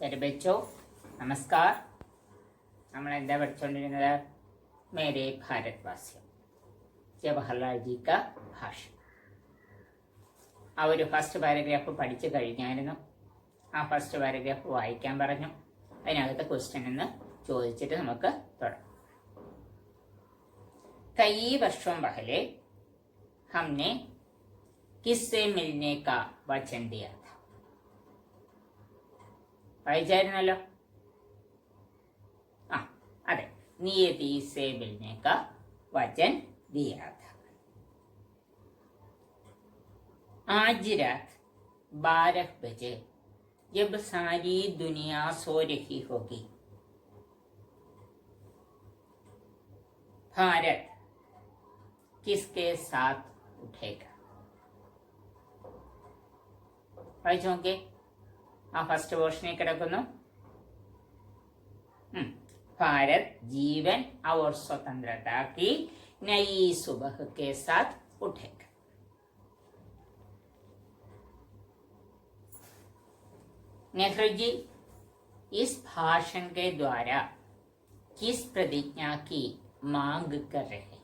मेरे बच्चों नमस्कार. നമ്മൾ എന്താ പഠിച്ചുകൊണ്ടിരുന്നത്? മേരെ ഭാരത്വാസ്യം, ജവഹർലാൽ ജി കാ ഭാഷൺ. ആ ഒരു ഫസ്റ്റ് പാരഗ്രാഫ് പഠിച്ചു കഴിഞ്ഞായിരുന്നു. ആ ഫസ്റ്റ് പാരഗ്രാഫ് വായിക്കാൻ പറഞ്ഞു. അതിനകത്ത് ക്വസ്റ്റ്യൻ എന്ന് ചോദിച്ചിട്ട് നമുക്ക് തുടങ്ങാം. कई वर्षों पहले हमने किससे मिलने का वचन दिया था. വായിച്ചായിരുന്നല്ലോ. अरे नियति से मिलने का वचन दिया था. आज रात 12 बजे जब सारी दुनिया सो रही होगी, भारत किसके साथ उठेगा. വായിച്ചു നോക്കേ. ആ ഫസ്റ്റ് പോർഷനിൽ കിടക്കുന്നു. भारत जीवन और स्वतंत्रता की नई सुबह के साथ उठेगा. नेहरू जी इस भाषण के द्वारा किस प्रतिज्ञा की मांग कर रहे हैं.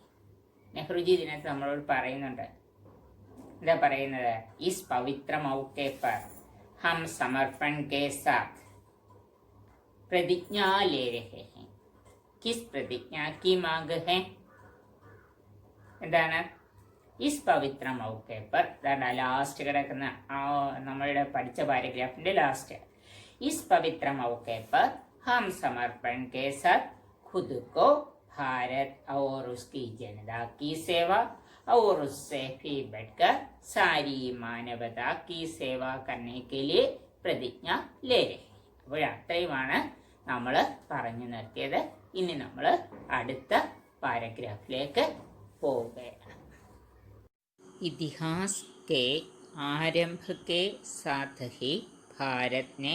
നെഹ്റു ജി ഇതിനകത്ത് നമ്മളോട് പറയുന്നുണ്ട്. എന്താ പറയുന്നത്? ഇസ് പവിത്ര മൗക്കെ पर हम समर्पण के साथ प्रतिज्ञा ले रहे हैं. किस प्रतिज्ञा की मांग है? എന്താണ്? ഇസ് പവിത്ര മൗക്കെ पर ലാസ്റ്റ് കിടക്കുന്ന നമ്മളുടെ പഠിച്ച പാരഗ്രാഫിന്റെ ലാസ്റ്റ്. ഇസ് പവിത്ര മൗക്കെ पर हम समर्पण के साथ खुद को भारत और उसकी जनता की सेवा और उससे भी बढ़कर सारी मानवता की सेवा करने के लिए പ്രതിജ്ഞ ले रहे. അപ്പോൾ അത്രയുമാണ് നമ്മൾ പറഞ്ഞു നിർത്തിയത്. ഇനി നമ്മൾ അടുത്ത പാരഗ്രാഫിലേക്ക് പോവുകയാണ്. इतिहास के आरंभ के साथ ही भारत ने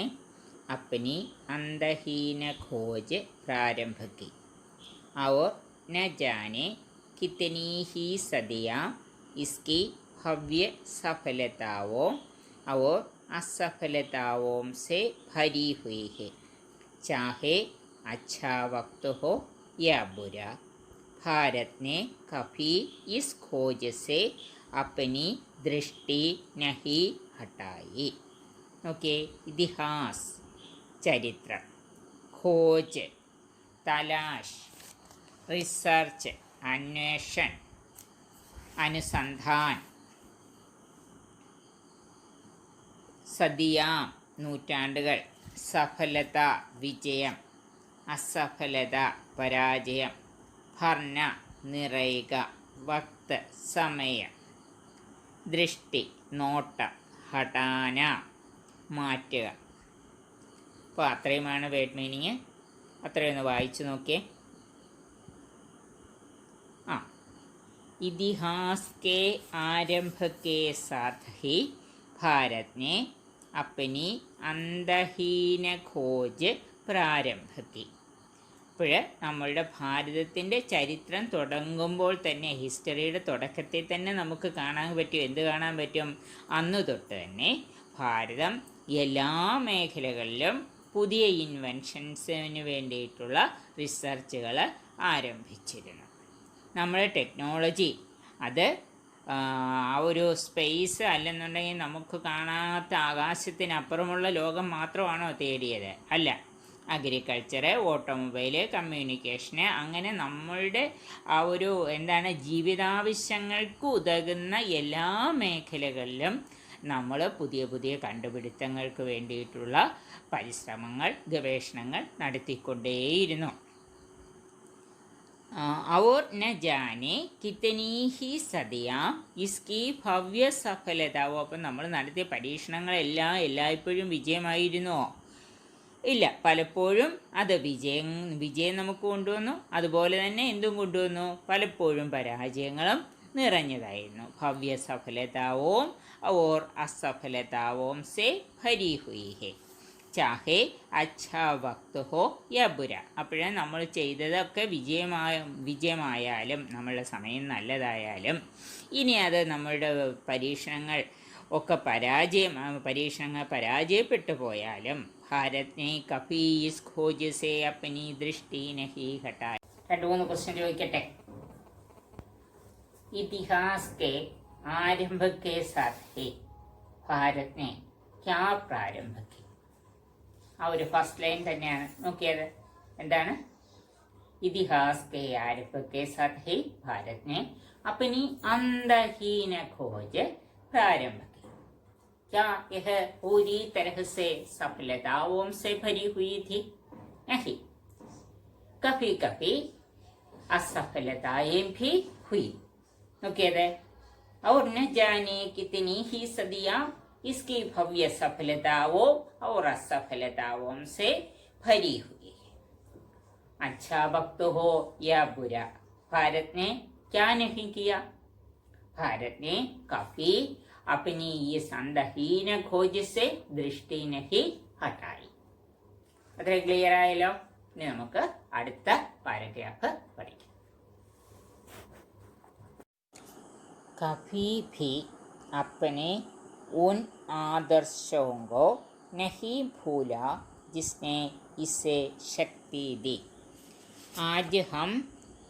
अपनी अंतहीन खोज प्रारंभ की और न जाने कितनी ही सदियाँ इसकी भव्य सफलताओं और असफलताओं से भरी हुई है. चाहे अच्छा वक्त हो या बुरा, भारत ने कभी इस खोज से अपनी दृष्टि नहीं हटाई. ओके. इतिहास चरित्र, खोज तलाश, റിസർച്ച് അന്വേഷൺ, അനുസന്ധാൻ, സദിയാം നൂറ്റാണ്ടുകൾ, സഫലത വിജയം, അസഫലത പരാജയം, ഭർണ നിറയുക, വക്ത് സമയം, ദൃഷ്ടി നോട്ടം, ഹടാന മാറ്റുക. അപ്പോൾ അത്രയുമാണ് വേർഡ് മീനിങ്. അത്രയൊന്ന് വായിച്ചു നോക്കിയേ. इतिहास के आरंभ के साथ ही भारत ने अपनी अंतहीन खोज प्रारंभ की. അപ്പോൾ നമ്മളുടെ ഭാരതത്തിൻ്റെ ചരിത്രം തുടങ്ങുമ്പോൾ തന്നെ, ഹിസ്റ്ററിയുടെ തുടക്കത്തിൽ തന്നെ നമുക്ക് കാണാൻ പറ്റും. എന്ത് കാണാൻ പറ്റും? അന്നു തൊട്ട് തന്നെ ഭാരതം എല്ലാ മേഖലകളിലും പുതിയ ഇൻവെൻഷൻസിന് വേണ്ടിയിട്ടുള്ള റിസർച്ചുകൾ ആരംഭിച്ചിരുന്നു. നമ്മുടെ ടെക്നോളജി അത് ഒരു സ്പേസ് അല്ലെന്നുണ്ടെങ്കിൽ നമുക്ക് കാണാത്ത ആകാശത്തിനപ്പുറമുള്ള ലോകം മാത്രമാണോ തേടിയത്? അല്ല. അഗ്രികൾച്ചറ്, ഓട്ടോമൊബൈല്, കമ്മ്യൂണിക്കേഷന്, അങ്ങനെ നമ്മളുടെ ആ ഒരു ജീവിതാവശ്യങ്ങൾക്ക് ഉതകുന്ന എല്ലാ മേഖലകളിലും നമ്മൾ പുതിയ പുതിയ കണ്ടുപിടുത്തങ്ങൾക്ക് വേണ്ടിയിട്ടുള്ള പരിശ്രമങ്ങൾ, ഗവേഷണങ്ങൾ നടത്തിക്കൊണ്ടേയിരുന്നു. और न जाने कितनी ही सदियाँ इसकी भव्य സഫലതാവോ. അപ്പം നമ്മൾ നടത്തിയ പരീക്ഷണങ്ങളെല്ലാം എല്ലായ്പ്പോഴും വിജയമായിരുന്നോ? ഇല്ല. പലപ്പോഴും അത് വിജയം നമുക്ക് കൊണ്ടുവന്നു. അതുപോലെ തന്നെ എന്തും കൊണ്ടുവന്നു? പലപ്പോഴും പരാജയങ്ങളും നിറഞ്ഞതായിരുന്നു. ഭവ്യ സഫലതാവോം और असफलताओं से भरी हुई है. ചാഹേ അച്ഛാ വക്ത് ഹോ യാ ബുര. അപ്പോഴേ നമ്മൾ ചെയ്തതൊക്കെ വിജയമായാലും നമ്മളുടെ സമയം നല്ലതായാലും ഇനി അത് നമ്മളുടെ പരീക്ഷണങ്ങൾ ഒക്കെ പരാജയപ്പെട്ടു പോയാലും भारत ने कभी इस खोज से अपनी दृष्टि नहीं हटाई. രണ്ട് മൂന്ന് ക്വസ്റ്റ്യൻ ചോദിക്കട്ടെ. इतिहास के आरंभ के साथ ही भारत ने क्या प्रारंभ की? ആ ഒരു ഫസ്റ്റ് ലൈൻ തന്നെയാണ് നോക്കിയത്. എന്താണ്? इतिहास के आरंभ के साथ ही भारत ने अपनी अंतहीन खोज प्रारंभ की. क्या यह पूरी तरह से सफलताओं से भरी हुई थी? नहीं, कभी कभी असफलताएं भी हुई. നോക്കിയത്. और न जाने कितनी ही सदियां इसकी भव्य सफलताओं और असफलताओं से भरी हुई है. अच्छा वक्त हो या बुरा, भारत ने क्या नहीं किया? भारत ने कभी अपनी ये अंतहीन खोज से दृष्टि नहीं हटाई. അത്ര ക്ലിയർ ആയല്ലോ. ഇനി നമുക്ക് അടുത്ത പാരഗ്രാഫ് പഠിക്കാം. कभी भी अपने उन आदर्शों को नहीं भूला जिसने इसे शक्ति दी. आज हम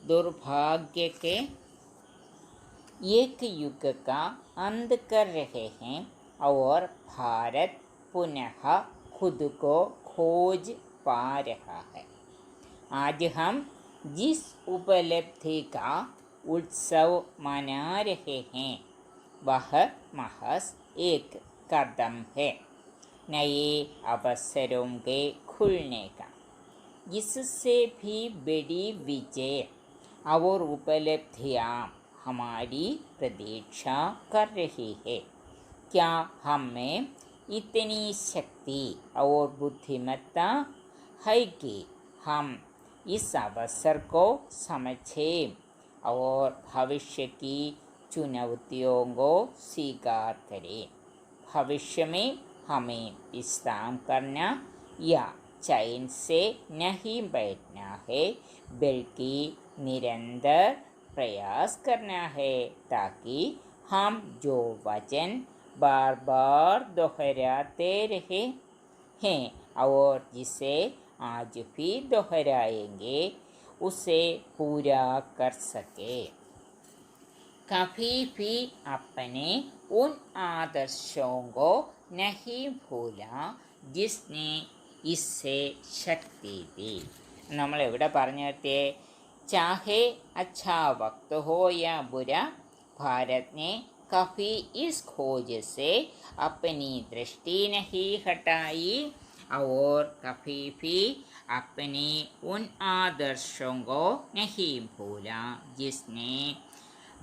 दुर्भाग्य के एक युग का अंत कर रहे हैं और भारत पुनः खुद को खोज पा रहा है. आज हम जिस उपलब्धि का उत्सव मना रहे हैं वह महज एक कदम है नए अवसरों के खुलने का. इससे भी बड़ी विजय और उपलब्धियाँ हमारी प्रतीक्षा कर रही है. क्या हम में इतनी शक्ति और बुद्धिमत्ता है कि हम इस अवसर को समझें और भविष्य की चुनौतियों को स्वीकार करें. भविष्य में हमें विश्राम करना या चैन से नहीं बैठना है बल्कि निरंतर प्रयास करना है ताकि हम जो वचन बार बार दोहराते रहे हैं और जिसे आज भी दोहराएंगे उसे पूरा कर सके. कभी भी अपने उन आदर्शों को नहीं भूला जिसने इससे शक्ति दी. നമ്മൾ എവിടെ പറഞ്ഞു നിർത്തിയേ? चाहे अच्छा वक्त हो या बुरा, भारत ने कभी इस खोज से अपनी दृष्टि नहीं हटाई और कभी भी अपने उन आदर्शों को नहीं भूला जिसने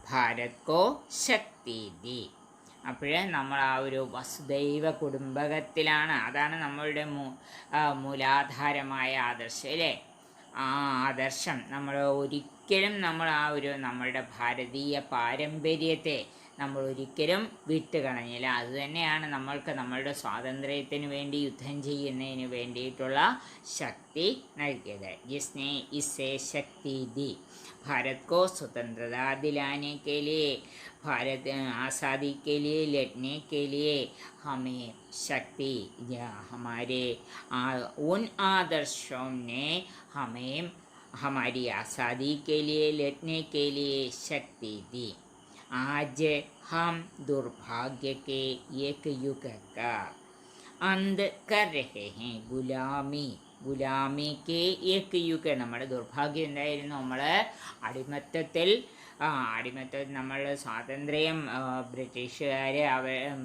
भारत को शक्ति दी. അപ്പോൾ നമ്മൾ ആ ഒരു വസുദൈവ കുടുംബകത്തിലാണ്. അതാണ് നമ്മളുടെ മൂലാധാരമായ ആദർശം അല്ലേ? ആ ആദർശം നമ്മൾ ഒരിക്കലും നമ്മളുടെ ഭാരതീയ പാരമ്പര്യത്തെ നമ്മൾ ഒരിക്കലും വിട്ടുകളഞ്ഞില്ല. അതുതന്നെയാണ് നമ്മൾക്ക് നമ്മളുടെ സ്വാതന്ത്ര്യത്തിന് വേണ്ടി യുദ്ധം ചെയ്യുന്നതിന് വേണ്ടിയിട്ടുള്ള ശക്തി നൽകിയത്. ജിസ്നെ ഇസ്സേ ശക്തി ദി. भारत को स्वतंत्रता दिलाने के लिए, भारत आज़ादी के लिए लड़ने के लिए हमें शक्ति या हमारे उन आदर्शों ने हमें हमारी आज़ादी के लिए लड़ने के लिए शक्ति दी. आज हम दुर्भाग्य के एक युग का अंत कर रहे हैं. ഗുലാമിക്ക് ഏക്ക് യുഗ്. നമ്മുടെ ദുർഭാഗ്യം എന്തായിരുന്നു? നമ്മൾ അടിമത്തത്തിൽ നമ്മളുടെ സ്വാതന്ത്ര്യം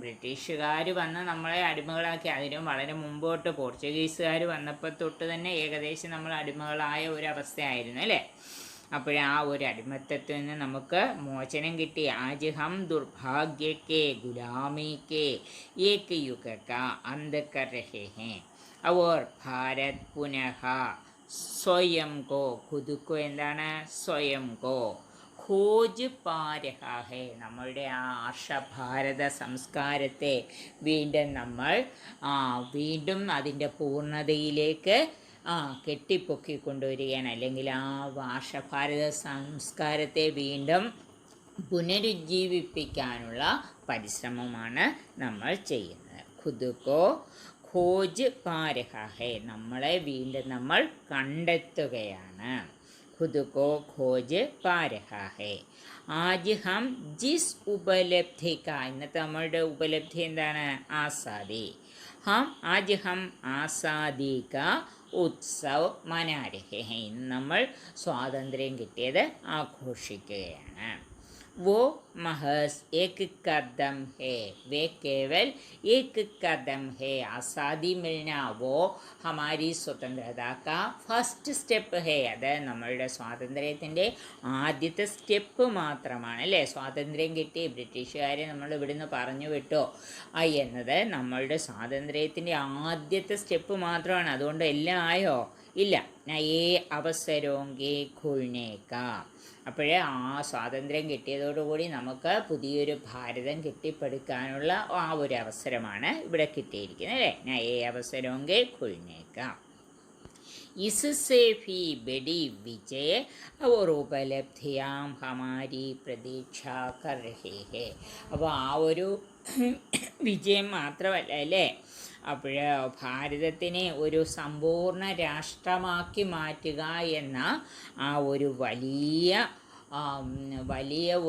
ബ്രിട്ടീഷുകാർ വന്ന് നമ്മളെ അടിമകളാക്കി. അതിനും വളരെ മുമ്പോട്ട് പോർച്ചുഗീസുകാർ വന്നപ്പോൾ തൊട്ട് തന്നെ ഏകദേശം നമ്മൾ അടിമകളായ ഒരവസ്ഥയായിരുന്നു അല്ലേ? അപ്പോഴാ ഒരു അടിമത്തത്തിൽ നിന്ന് നമുക്ക് മോചനം കിട്ടി. ആജ് ഹം ദുർഭാഗ്യക്കെ ഗുലാമിക്ക് ഏക്ക് യുഗ കാ അന്ത് കർ രഹേ ഹേ और भारत पुनः സ്വയം കോ ഖുദ് എന്താണ്? സ്വയം കോ ഖോജ് പാ രഹാ ഹേ. നമ്മളുടെ ആ ആർഷഭാരത സംസ്കാരത്തെ വീണ്ടും അതിൻ്റെ പൂർണ്ണതയിലേക്ക് കെട്ടിപ്പൊക്കിക്കൊണ്ടുവരികയാണ്. അല്ലെങ്കിൽ ആ ആർഷഭാരത സംസ്കാരത്തെ വീണ്ടും പുനരുജ്ജീവിപ്പിക്കാനുള്ള പരിശ്രമമാണ് നമ്മൾ ചെയ്യുന്നത്. ഖുദ് കോ ഖോജ് പാ രഹാ ഹൈ, നമ്മളെ വീണ്ടും നമ്മൾ കണ്ടെത്തുകയാണ്. ഖുദ് കോ ഖോജ് പാ രഹാ ഹൈ. ആജ് ഹം ജിസ് ഉപലബ്ധി കാ, ഇന്നത്തെ നമ്മളുടെ ഉപലബ്ധി എന്താണ്? ആസാദി. ആജ് ഹം ആസാദി കാ ഉത്സവ് മനാ രഹേ ഹൈ, ഇന്ന് നമ്മൾ സ്വാതന്ത്ര്യം കിട്ടിയത് ആഘോഷിക്കുകയാണ്. वो महज एक कदम है, वे केवल एक कदम है. आज़ादी मिलना वो हमारी स्वतंत्रता का ഫസ്റ്റ് സ്റ്റെപ്പ് ഹേ, അത് നമ്മളുടെ സ്വാതന്ത്ര്യത്തിൻ്റെ ആദ്യത്തെ സ്റ്റെപ്പ് മാത്രമാണ് അല്ലേ. സ്വാതന്ത്ര്യം കിട്ടി, ബ്രിട്ടീഷുകാരെ നമ്മൾ ഇവിടുന്ന് പറഞ്ഞു വിട്ടോ എന്നത് നമ്മളുടെ സ്വാതന്ത്ര്യത്തിൻ്റെ ആദ്യത്തെ സ്റ്റെപ്പ് മാത്രമാണ്. അതുകൊണ്ട് എല്ലാം ആയോ? ഇല്ല. നയേ അവസരോങ്കി ഖുൾനേക്ക, അപ്പോഴേ ആ സ്വാതന്ത്ര്യം കിട്ടിയതോടുകൂടി നമുക്ക് പുതിയൊരു ഭാരതം കെട്ടിപ്പടുക്കാനുള്ള ആ ഒരു അവസരമാണ് ഇവിടെ കിട്ടിയിരിക്കുന്നത് അല്ലേ. നയേ അവസരോങ്കി ഖുൾനേക്ക. इससे भी बड़ी विजय और उपलब्धियां हमारी प्रतीक्षा कर रहे हैं. അപ്പോൾ ആ ഒരു വിജയം മാത്രമല്ല അല്ലേ, അപ്പോൾ ഭാരതത്തിനെ ഒരു സമ്പൂർണ്ണ രാഷ്ട്രമാക്കി മാറ്റുക എന്ന ആ ഒരു വലിയ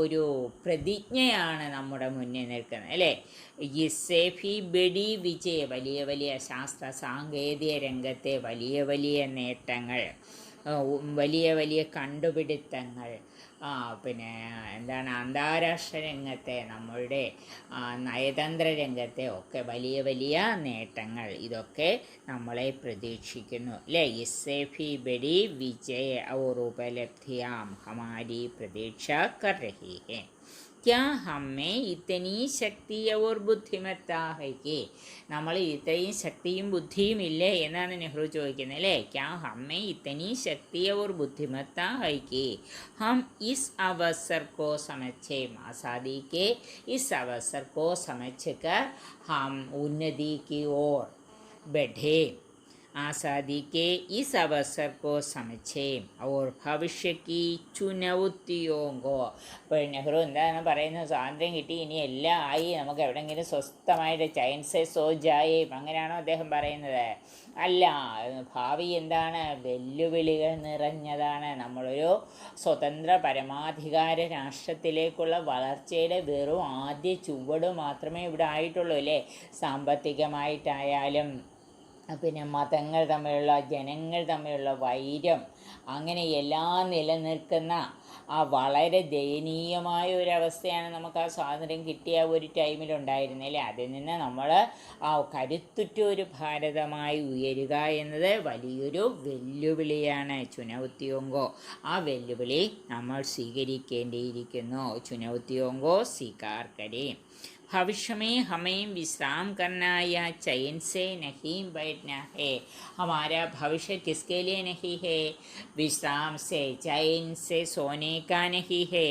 ഒരു പ്രതിജ്ഞയാണ് നമ്മുടെ മുന്നിൽ നിൽക്കുന്നത് അല്ലേ. യിസേഫി ബഡി വിജയ്, വലിയ വലിയ ശാസ്ത്ര സാങ്കേതിക രംഗത്തെ വലിയ വലിയ നേട്ടങ്ങൾ, വലിയ വലിയ കണ്ടുപിടുത്തങ്ങൾ, പിന്നെ എന്താണ് അന്താരാഷ്ട്ര രംഗത്തെ നമ്മളുടെ നയതന്ത്ര രംഗത്തെ ഒക്കെ വലിയ വലിയ നേട്ടങ്ങൾ, ഇതൊക്കെ നമ്മളെ പ്രതീക്ഷിക്കുന്നു അല്ലേ. ഇസ്സേഫി ബഡി വിജയ് ഔർ ഉപലബ്ധിയാം ഹമാരി പ്രതീക്ഷ കർ രഹി ഹൈ. क्या हमें इतनी ശക്തി और ബുദ്ധിമത്താ है कि, നമ്മൾ ഇത്രയും ശക്തിയും ബുദ്ധിയും ഇല്ലേ എന്നാണ് നെഹ്റു ചോദിക്കുന്നത് അല്ലേ. क्या हमें इतनी शक्ति और बुद्धिमत्ता है कि हम इस अवसर को समझे, आज़ादी के इस अवसर को समझकर हम उन्नति की ओर बढ़े. आज़ादी के इस अवसर को समझे और भविष्य की चुनौतियों को. ഇപ്പോൾ നെഹ്റു എന്താണ് പറയുന്നത്? സ്വാതന്ത്ര്യം കിട്ടി, ഇനി എല്ലാം ആയി, നമുക്ക് എവിടെയെങ്കിലും സ്വസ്ഥമായിട്ട് ചൈൻസെ സോ ജായേ, അങ്ങനെയാണോ അദ്ദേഹം പറയുന്നത്? അല്ല, ഭാവി എന്താണ്? വെല്ലുവിളികൾ നിറഞ്ഞതാണ്. നമ്മളൊരു സ്വതന്ത്ര പരമാധികാര രാഷ്ട്രത്തിലേക്കുള്ള വളർച്ചയുടെ വെറും ആദ്യ ചുവട് മാത്രമേ ഇവിടെ ആയിട്ടുള്ളൂ അല്ലേ. സാമ്പത്തികമായിട്ടായാലും പിന്നെ മതങ്ങൾ തമ്മിലുള്ള, ജനങ്ങൾ തമ്മിലുള്ള വൈരം, അങ്ങനെ എല്ലാം നിലനിൽക്കുന്ന ആ വളരെ ദയനീയമായ ഒരവസ്ഥയാണ് നമുക്ക് ആ സ്വാതന്ത്ര്യം കിട്ടിയ ഒരു ടൈമിലുണ്ടായിരുന്നത് അല്ലേ. അതിൽ നിന്ന് നമ്മൾ ആ കരുത്തുറ്റ ഒരു ഭാരതമായി ഉയരുക എന്നത് വലിയൊരു വെല്ലുവിളിയാണ്. ചുനൗത്തിയോങ്കോ, ആ വെല്ലുവിളി നമ്മൾ സ്വീകരിക്കേണ്ടിയിരിക്കുന്നു. ചുനൗത്തിയോങ്കോ സ്വീകാർ കരേ. भविष्य में हमें विश्राम करना या चैन से नहीं बैठना है. हमारा भविष्य किसके लिए नहीं है? विश्राम से, चैन से सोने का नहीं है,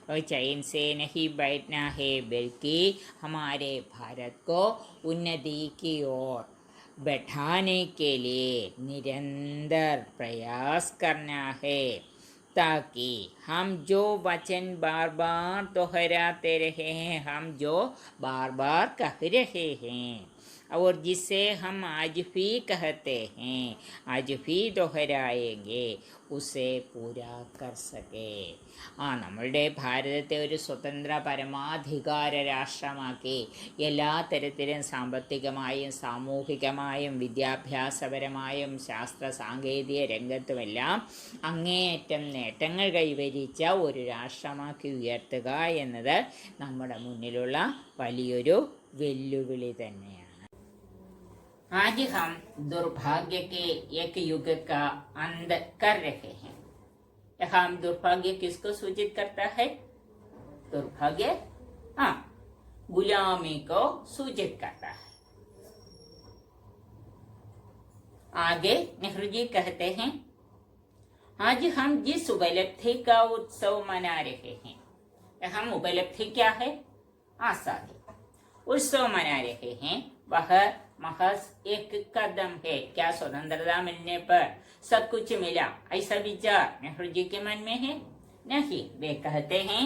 और चैन से नहीं बैठना है, बल्कि हमारे भारत को उन्नति की ओर बैठाने के लिए निरंतर प्रयास करना है, ताकि हम जो वचन बार बार दोहराते रहे हैं, हम जो बार बार कह रहे हैं और जिसे हम आज भी कहते हैं, आज भी दोहराएंगे, उसे पूरा कर सके. നമ്മളുടെ ഭാരതത്തെ ഒരു സ്വതന്ത്ര പരമാധികാര രാഷ്ട്രമാക്കി എല്ലാ തരത്തിലും സാമ്പത്തികമായും സാമൂഹികമായും വിദ്യാഭ്യാസപരമായും ശാസ്ത്ര സാങ്കേതിക രംഗത്തുമെല്ലാം അങ്ങേയറ്റം നേട്ടങ്ങൾ കൈവരിച്ച ഒരു രാഷ്ട്രമാക്കി ഉയർത്തുക എന്നത് നമ്മുടെ മുന്നിലുള്ള വലിയൊരു വെല്ലുവിളി തന്നെയാണ്. आज हम दुर्भाग्य के एक युग का अंत कर रहे हैं. यहाँ दुर्भाग्य किसको सूचित करता है? दुर्भाग्य गुलामी को सूचित करता है. आगे नेहरू जी कहते हैं, आज हम जिस उपलब्धि का उत्सव मना रहे हैं, हम उपलब्धि क्या है? आजादी. उत्सव मना रहे हैं, वह महज एक कदम है. क्या स्वतंत्रता मिलने पर सब कुछ मिला, ऐसा विचार नेहरू जी के मन में है? नहीं. वे कहते हैं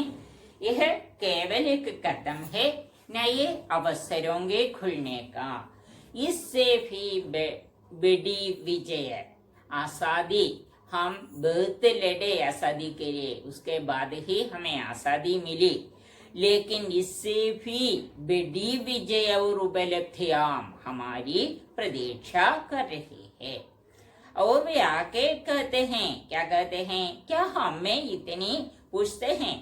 यह केवल एक कदम है नए अवसरों के खुलने का. इससे भी बड़ी विजय आज़ादी, हम बहुत लड़े आज़ादी के लिए, उसके बाद ही हमें आज़ादी मिली, लेकिन इससे भी बड़ी विजय और उपलब्धियां हमारी प्रतीक्षा कर रही है। और वे आके कहते हैं, क्या कहते हैं, क्या हमें इतनी पूछते हैं,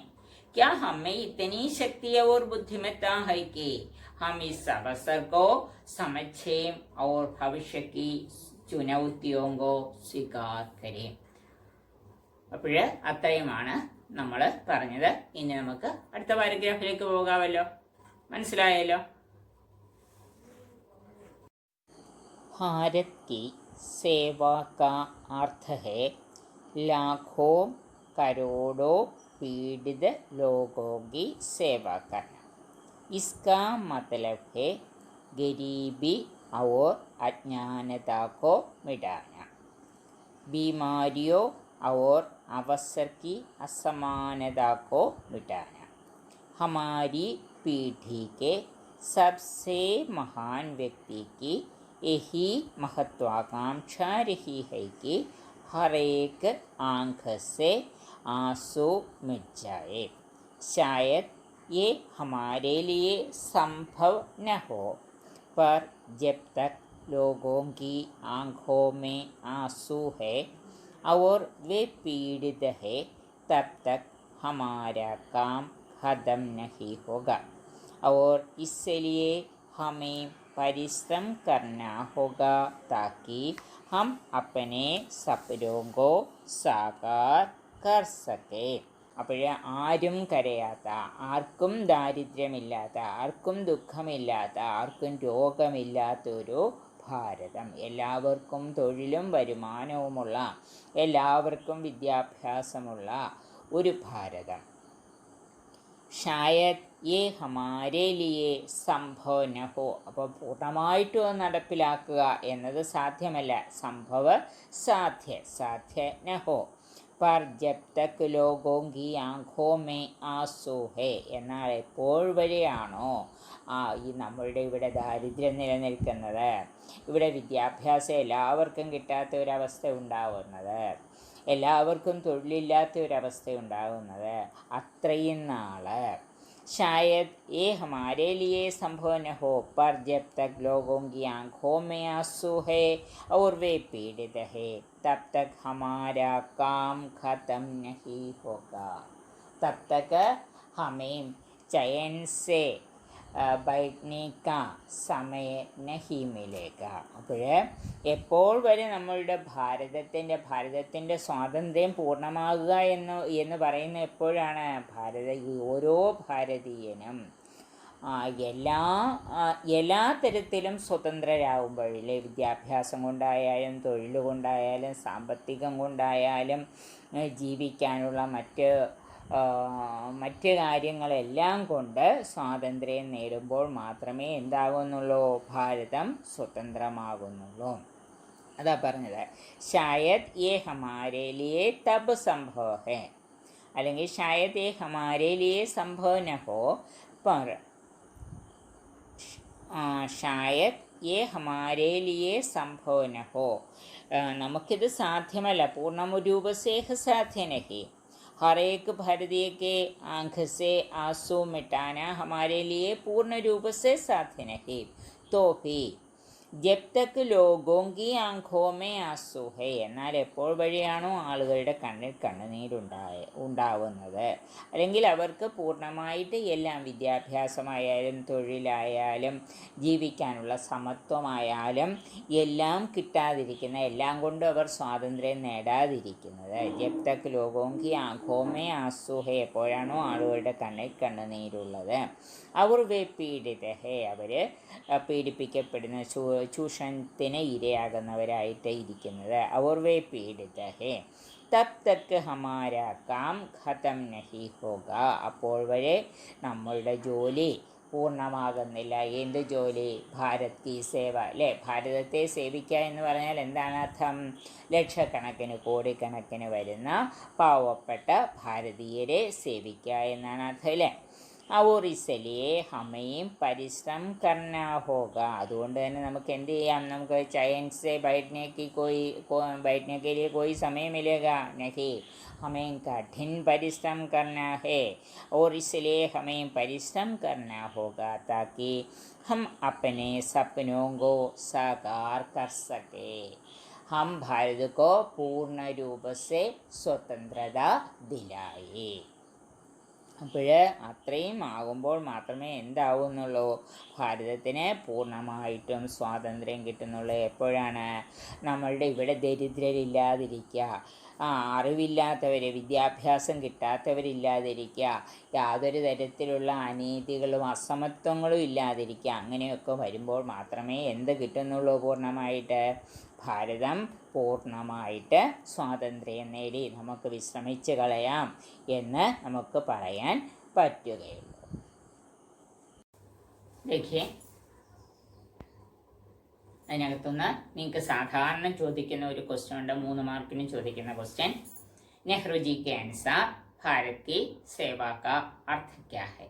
क्या हमें इतनी शक्ति और बुद्धिमत्ता है कि हम इस अवसर को समझे और भविष्य की चुनौतियों को स्वीकार करें. അപ്പോൾ അത്രയുമാണ് നമ്മൾ പറഞ്ഞത്. ഇനി നമുക്ക് അടുത്ത പാരഗ്രാഫിലേക്ക് പോകാമല്ലോ. മനസ്സിലായല്ലോ? भारत की सेवा का अर्थ है लाखों करोड़ों पीड़ित लोगों की सेवा करना. इसका मतलब है गरीबी और अज्ञानता को मिटाना, बीमारियों और अवसर की असमानता को मिटाना. हमारी पीढ़ी के सबसे महान व्यक्ति की यही महत्वाकांक्षा रही है कि हर एक आँख से आंसू मिट जाए. शायद ये हमारे लिए संभव न हो, पर जब तक लोगों की आँखों में आंसू है और वे पीड़ित है, तब तक हमारा काम खत्म नहीं होगा. और इसलिए हमें परिश्रम करना होगा ताकि हम अपने सपनों को साकार कर सके. അപ്പോൾ ആരും കരയാത്ത, ആർക്കും ദാരിദ്ര്യമില്ലാത്ത, ആർക്കും ദുഃഖമില്ലാത്ത, ആർക്കും രോഗമില്ലാത്തൊരു ഭാരതം, എല്ലാവർക്കും തൊഴിലും വരുമാനവുമുള്ള, എല്ലാവർക്കും വിദ്യാഭ്യാസമുള്ള ഒരു ഭാരതം. ഷായത് യേ ഹമാരേ ലിയേ സംഭവ ന ഹോ. അപ്പോൾ പൂർണ്ണമായിട്ടും നടപ്പിലാക്കുക എന്നത് സാധ്യമല്ല. സംഭവ സാധ്യ ന ഹോ. पर जब तक लोगों की आँखों में आंसू है, എന്നാൽ എപ്പോൾ വരെയാണോ ഈ നമ്മളുടെ ഇവിടെ ദാരിദ്ര്യം നിലനിൽക്കുന്നത്, ഇവിടെ വിദ്യാഭ്യാസം എല്ലാവർക്കും കിട്ടാത്ത ഒരവസ്ഥ ഉണ്ടാവുന്നത്, എല്ലാവർക്കും തൊഴിലില്ലാത്ത ഒരവസ്ഥ ഉണ്ടാകുന്നത്, അത്രയും നാൾ शायद ये हमारे लिए संभव न हो, पर जब तक लोगों की आँखों में आंसू है और वे पीड़ित है, तब तक हमारा काम खत्म नहीं होगा. तब तक हमें चैन से बैठने का समय नहीं मिलेगा. അപ്പോൾ എപ്പോൾ വരെ നമ്മളുടെ ഭാരതത്തിൻ്റെ സ്വാതന്ത്ര്യം പൂർണ്ണമാകുക എന്ന് പറയുന്ന എപ്പോഴാണ്? ഓരോ ഭാരതീയനും എല്ലാ തരത്തിലും സ്വതന്ത്രരാകുമ്പോഴില്ലേ, വിദ്യാഭ്യാസം കൊണ്ടായാലും തൊഴിൽ കൊണ്ടായാലും സാമ്പത്തികം കൊണ്ടായാലും ജീവിക്കാനുള്ള മറ്റ് കാര്യങ്ങളെല്ലാം കൊണ്ട് സ്വാതന്ത്ര്യം നേടുമ്പോൾ മാത്രമേ എന്താകുന്നുള്ളൂ? ഭാരതം സ്വതന്ത്രമാകുന്നുള്ളൂ. അതാ പറഞ്ഞത്, ഷായത് യേ ഹമാരേ ലിയേ തബ് സംഭവ ഹെ, അല്ലെങ്കിൽ ഷായത് യേ ഹമാരേ ലിയേ സംഭവ ന ഹോ, पर ഷായത് യേ ഹമാരേ ലിയേ സംഭവ ന ഹോ. നമുക്കിത് സാധ്യമല്ല. പൂർണ്ണ രൂപസേഹ സാധ്യ നഹി. हर एक भारतीय के आँख से आंसू मिटाना हमारे लिए पूर्ण रूप से साध्य नहीं. तो भी जब तक लोगों की आँखों में आंसू है, എന്നാൽ എപ്പോൾ വഴിയാണോ ആളുകളുടെ കണ്ണിൽ കണ്ണുനീരുണ്ടാവുന്നത്, അല്ലെങ്കിൽ അവർക്ക് പൂർണ്ണമായിട്ട് എല്ലാം, വിദ്യാഭ്യാസമായാലും തൊഴിലായാലും ജീവിക്കാനുള്ള സമത്വമായാലും എല്ലാം കിട്ടാതിരിക്കുന്ന, എല്ലാം കൊണ്ടും അവർ സ്വാതന്ത്ര്യം നേടാതിരിക്കുന്നത്, ജബ് തക് ലോഗോं की आँखों में आंसू है, എപ്പോഴാണോ ആളുകളുടെ കണ്ണിൽ കണ്ണുനീരുള്ളത്, അവർ വേ പീഡിത ഹേ, അവർ പീഡിപ്പിക്കപ്പെടുന്ന, ചൂഷണത്തിന് ഇരയാകുന്നവരായിട്ട് ഇരിക്കുന്നത്, അവർ വേ പീഡിത ഹേ, തബ് തക്ക് ഹമാര കാം ഖതം നഹി ഹോഗ. അപ്പോൾ വരെ നമ്മളുടെ ജോലി പൂർണ്ണമാകുന്നില്ല. എന്ത് ജോലി? ഭാരത് കി സേവ, അല്ലേ? ഭാരതത്തെ സേവിക്കുക എന്ന് പറഞ്ഞാൽ എന്താണ് അർത്ഥം? ലക്ഷക്കണക്കിന് കോടിക്കണക്കിന് വരുന്ന പാവപ്പെട്ട ഭാരതീയരെ സേവിക്കുക എന്നാണ് അർത്ഥം, അല്ലേ? और इसलिए हमें परिश्रम करना होगा. അതുകൊണ്ട് തന്നെ നമുക്ക് എന്ത് ചെയ്യാം? നമുക്ക് चैन से बैठने के लिए कोई समय मिलेगा नहीं. हमें कठिन परिश्रम करना है और इसलिए हमें परिश्रम करना होगा ताकि हम अपने सपनों को साकार कर सके. हम भारत को पूर्ण रूप से स्वतंत्रता दिलाए. അപ്പോൾ അത്രയും ആകുമ്പോൾ മാത്രമേ എന്താവുന്നുള്ളൂ? ഭാരതത്തിന് പൂർണ്ണമായിട്ടും സ്വാതന്ത്ര്യം കിട്ടുന്നുള്ളൂ. എപ്പോഴാണ്? നമ്മളുടെ ഇവിടെ ദരിദ്രരില്ലാതിരിക്കുക, അറിവില്ലാത്തവർ, വിദ്യാഭ്യാസം കിട്ടാത്തവരില്ലാതിരിക്കുക, യാതൊരു തരത്തിലുള്ള അനീതികളും അസമത്വങ്ങളും ഇല്ലാതിരിക്കുക. അങ്ങനെയൊക്കെ വരുമ്പോൾ മാത്രമേ എന്ത് കിട്ടുന്നുള്ളൂ? പൂർണ്ണമായിട്ട് ഭാരതം പൂർണ്ണമായിട്ട് സ്വാതന്ത്ര്യം നേടി നമുക്ക് വിശ്രമിച്ച് കളയാം എന്ന് നമുക്ക് പറയാൻ പറ്റുകയുള്ളൂ. देखिए, അതിനകത്തുനിന്ന് നിങ്ങൾക്ക് സാധാരണ ചോദിക്കുന്ന ഒരു ക്വസ്റ്റ്യൻ ഉണ്ട്, 3 മാർക്കിന് ചോദിക്കുന്ന ക്വസ്റ്റ്യൻ. നെഹ്റുജി के अनुसार भारत की सेवा का अर्थ क्या है?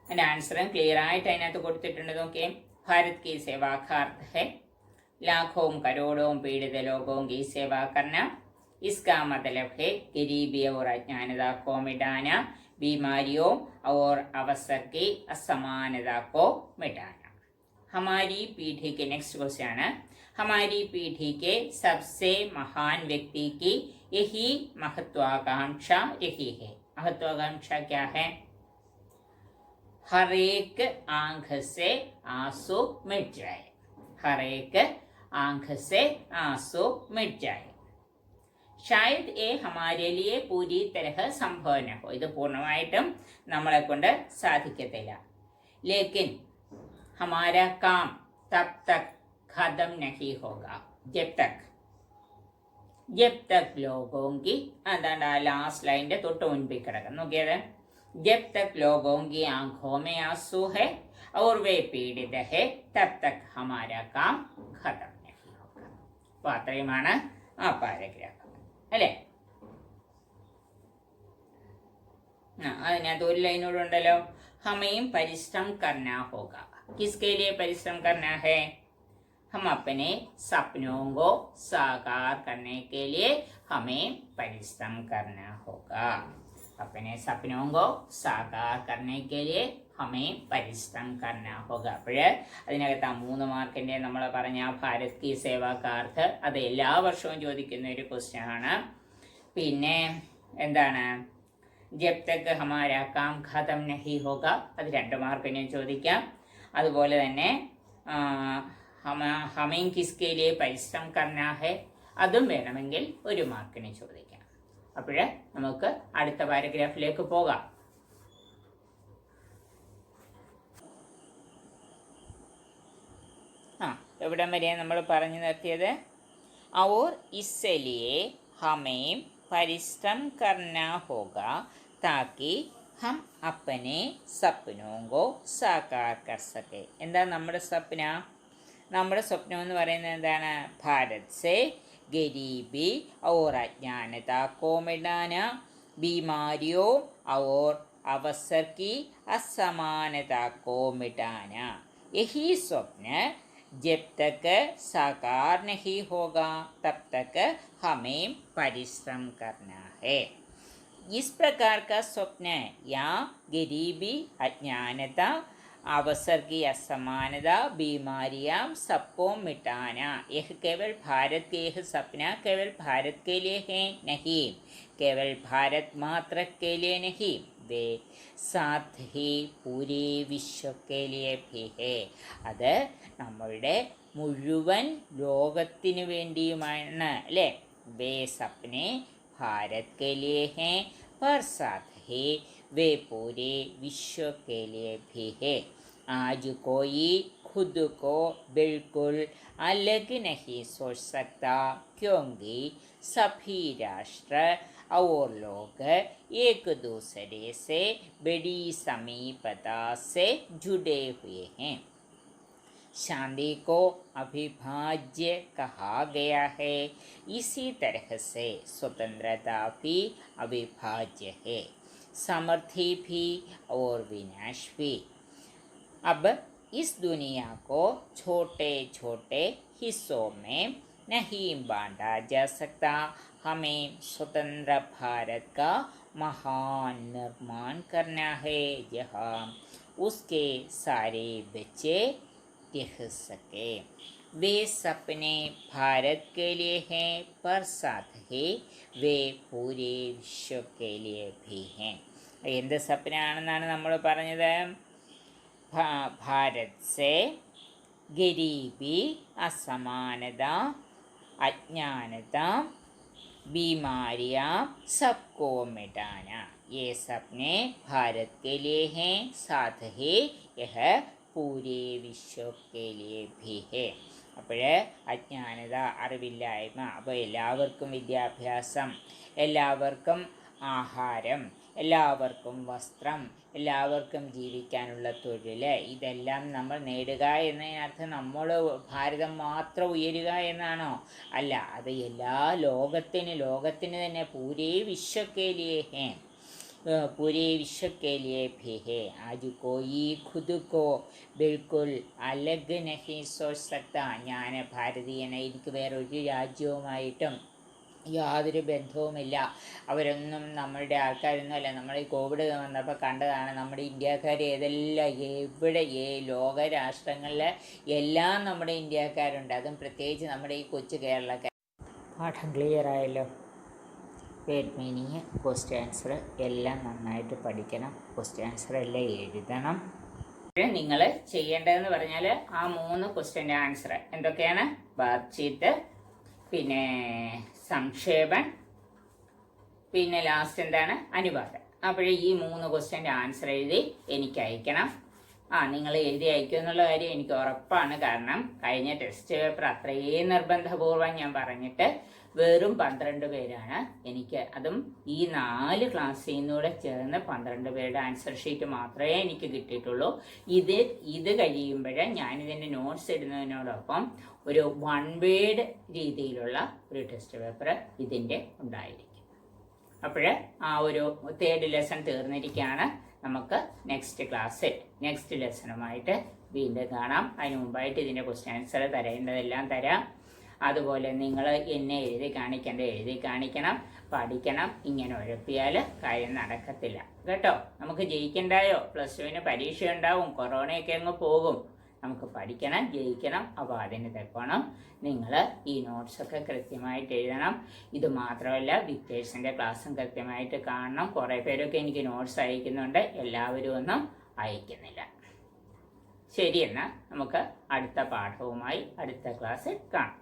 അതിൻ്റെ ആൻസറും ക്ലിയർ ആയിട്ട് അതിനകത്ത് കൊടുത്തിട്ടുണ്ട്. നോക്കിയേ, भारत की सेवा का अर्थ है लाखों करोड़ों पीड़ित लोगों की सेवा करना. इसका मतलब है गरीबी और अज्ञानता को मिटाना, बीमारियों और अवसर की असमानता को मिटाना. हमारी पीढ़ी के नेक्स्ट क्वेश्चन है, हमारी पीढ़ी के सबसे महान व्यक्ति की यही महत्वाकांक्षा रही है. महत्वाकांक्षा क्या है? हर एक आंख से आंसू मिट जाए. हर एक आंख से आंसू मिट जाए. शायद ये हमारे लिए पूरी तरह संभव न हो. ഇത് പൂർണ്ണമായിട്ടും നമ്മളെ കൊണ്ട് സാധിക്കത്തില്ല. लेकिन हमारा काम तब तक खत्म नहीं होगा जब तक लोगों की, അതാണ് ആ ലാസ്റ്റ് ലൈൻ്റെ തൊട്ട് മുൻപിൽ കിടക്കുന്നത്. നോക്കിയത്, जब तक लोगों की आंखों में आंसू है और वे पीड़ित है तब तक हमारा काम खत्म नहीं होगा. അപ്പോൾ അത്രയുമാണ് ആ പാരഗ്രാഫ് അല്ലേ? അതിനകത്ത് ഒരു ലൈനോട് ഉണ്ടല്ലോ, हमें परिश्रम करना होगा. किसके लिए परिश्रम करना है? हम अपने सपनों को साकार करने के लिए हमें परिश्रम करना होगा. अपने सपनों को साकार करने के लिए हमें परिश्रम करना होगा. അപ്പോൾ അതിനകത്ത് 3 മാർക്കിൻ്റെ നമ്മൾ പറഞ്ഞ ഭാരത് കി സേവാകാർത്ഥ് അത് എല്ലാ വർഷവും ചോദിക്കുന്ന ഒരു ക്വസ്റ്റ്യൻ ആണ്. പിന്നെ എന്താണ്? ജബ് തക് ഹമാരാ കാം ഖതം നഹി ഹോഗ, അത് 2 മാർക്കിന് ചോദിക്കാം. അതുപോലെ തന്നെ ഹമേം കിസ്കെ ലിയെ പരിശ്രം കർനാ ഹെ, അതും വേണമെങ്കിൽ 1 മാർക്കിന് ചോദിക്കാം. അപ്പോൾ നമുക്ക് അടുത്ത പാരഗ്രാഫിലേക്ക് പോകാം. എവിടം വരെയാണ് നമ്മൾ പറഞ്ഞു നിർത്തിയത്? और इसलिए हमें परिश्रम करना होगा ताकि हम अपने सपनों को साकार कर सके. എന്താ നമ്മുടെ സ്വപ്ന? നമ്മുടെ സ്വപ്നം എന്ന് പറയുന്നത് എന്താണ്? ഭാരത് സെ गरीबी और अज्ञानता को मिटाना, बीमारियों और अवसर की असमानता को मिटाना. यही स्वप्न जब तक साकार नहीं होगा तब तक हमें परिश्रम करना है. इस प्रकार का स्वप्न या गरीबी, अज्ञानता, अवसर की असमानता, बीमारियां सबको मिटाना, यह केवल भारत के यह सपना केवल भारत के लिए है नहीं, केवल भारत मात्र के लिए नहीं, वे साथ ही पूरे विश्व के लिए भी है. അത് നമ്മളുടെ മുഴുവൻ ലോകത്തിന് വേണ്ടിയുമാണ് അല്ലേ? വേ സപ്നെ भारत के लिए हैं पर साथ ही वे पूरे विश्व के लिए भी है. आज कोई खुद को बिल्कुल अलग नहीं सोच सकता क्योंकि सभी राष्ट्र और लोग एक दूसरे से बड़ी समीपता से जुड़े हुए हैं. शांति को अविभाज्य कहा गया है, इसी तरह से स्वतंत्रता भी अविभाज्य है. समृद्धि भी और विनाश भी। अब इस दुनिया को छोटे छोटे हिस्सों में नहीं बांटा जा सकता। हमें स्वतंत्र भारत का महान निर्माण करना है, जहाँ उसके सारे बच्चे रह सके। वे सपने भारत के लिए हैं, पर साथ ही वे पूरे विश्व के लिए भी हैं. എന്ത് സ്വപ്നമാണെന്നാണ് നമ്മൾ പറഞ്ഞത്? भारत से गरीबी, असमानता, अज्ञानता, बीमारियां सबको मिटाना, ये सपने भारत के लिए हैं, साथ ही यह पूरे विश्व के लिए भी है. അപ്പോൾ അജ്ഞാനത, അറിവില്ലായ്മ, അപ്പോൾ എല്ലാവർക്കും വിദ്യാഭ്യാസം, എല്ലാവർക്കും ആഹാരം, എല്ലാവർക്കും വസ്ത്രം, എല്ലാവർക്കും ജീവിക്കാനുള്ള തൊഴിൽ, ഇതെല്ലാം നമ്മൾ നേടുക എന്നതിനർത്ഥം നമ്മൾ ഭാരതം മാത്രം ഉയരുക എന്നാണോ? അല്ല, അത് എല്ലാ ലോകത്തിന് തന്നെ പൂരേ വിശ്വക്കേലിയേ ഹേ, पूरे विश्व के लिए भी है. आज कोई खुद को बिल्कुल अलग नहीं सोच सकता. ഞാൻ ഭാരതീയനെ, എനിക്ക് വേറൊരു രാജ്യവുമായിട്ടും യാതൊരു ബന്ധവുമില്ല, അവരൊന്നും നമ്മളുടെ ആൾക്കാരൊന്നുമല്ല. നമ്മൾ ഈ കോവിഡ് വന്നപ്പോൾ കണ്ടതാണ്, നമ്മുടെ ഇന്ത്യക്കാർ ഏതെല്ലാം എവിടെ ലോകരാഷ്ട്രങ്ങളിൽ എല്ലാം നമ്മുടെ ഇന്ത്യക്കാരുണ്ട്. അതും പ്രത്യേകിച്ച് നമ്മുടെ ഈ കൊച്ചു കേരളക്കാർ. പാഠം ക്ലിയർ ആയല്ലോ? വേർഡ് മീനിങ്, ക്വസ്റ്റ്യൻ ആൻസർ എല്ലാം നന്നായിട്ട് പഠിക്കണം. ക്വസ്റ്റ്യൻ ആൻസർ എല്ലാം എഴുതണം. നിങ്ങൾ ചെയ്യേണ്ടതെന്ന് പറഞ്ഞാൽ ആ 3 ക്വസ്റ്റ്യൻ്റെ ആൻസർ എന്തൊക്കെയാണ്? ബാത്ചീത്ത്, പിന്നെ സംക്ഷേപൺ, പിന്നെ ലാസ്റ്റ് എന്താണ്? അനുവാദം. അപ്പോഴേ ഈ 3 ക്വസ്റ്റ്യൻ്റെ ആൻസർ എഴുതി എനിക്ക് അയക്കണം. നിങ്ങൾ എഴുതി അയക്കും എന്നുള്ള കാര്യം എനിക്ക് ഉറപ്പാണ്. കാരണം കഴിഞ്ഞ ടെസ്റ്റ് പേപ്പർ അത്രയും നിർബന്ധപൂർവ്വം ഞാൻ പറഞ്ഞിട്ട് വെറും 12 പേരാണ് എനിക്ക്, അതും ഈ 4 ക്ലാസ്സിൽ നിന്നൂടെ ചേർന്ന് 12 പേരുടെ ആൻസർ ഷീറ്റ് മാത്രമേ എനിക്ക് കിട്ടിയിട്ടുള്ളൂ. ഇത് കഴിയുമ്പോൾ ഞാനിതിൻ്റെ നോട്ട്സ് ഇടുന്നതിനോടൊപ്പം ഒരു 1 വേർഡ് രീതിയിലുള്ള ഒരു ടെസ്റ്റ് പേപ്പർ ഇതിൻ്റെ ഉണ്ടായിരിക്കും. അപ്പോൾ ആ ഒരു 3rd ലെസൺ തീർന്നിരിക്കുകയാണ്. നമുക്ക് നെക്സ്റ്റ് ലെസണുമായിട്ട് വീണ്ടും കാണാം. അതിന് മുമ്പായിട്ട് ഇതിൻ്റെ ക്വസ്റ്റ്യൻ ആൻസർ തരേണ്ടതെല്ലാം തരാം. അതുപോലെ നിങ്ങൾ എന്നെ എഴുതി കാണിക്കണം, പഠിക്കണം. ഇങ്ങനെ ഉഴപ്പിയാൽ കാര്യം നടക്കത്തില്ല കേട്ടോ. നമുക്ക് ജയിക്കണ്ടായോ? +2 പരീക്ഷ ഉണ്ടാവും, കൊറോണയൊക്കെ അങ്ങ് പോകും. നമുക്ക് പഠിക്കണം, ജയിക്കണം. അപ്പോൾ അതിന് തക്കോണം നിങ്ങൾ ഈ നോട്ട്സൊക്കെ കൃത്യമായിട്ട് എഴുതണം. ഇത് മാത്രമല്ല, വിക്ടേഴ്സിൻ്റെ ക്ലാസ്സും കൃത്യമായിട്ട് കാണണം. കുറേ പേരൊക്കെ എനിക്ക് നോട്ട്സ് അയക്കുന്നുണ്ട്, എല്ലാവരും ഒന്നും അയക്കുന്നില്ല. ശരി, എന്നാൽ നമുക്ക് അടുത്ത പാഠവുമായി അടുത്ത ക്ലാസ്സിൽ കാണാം.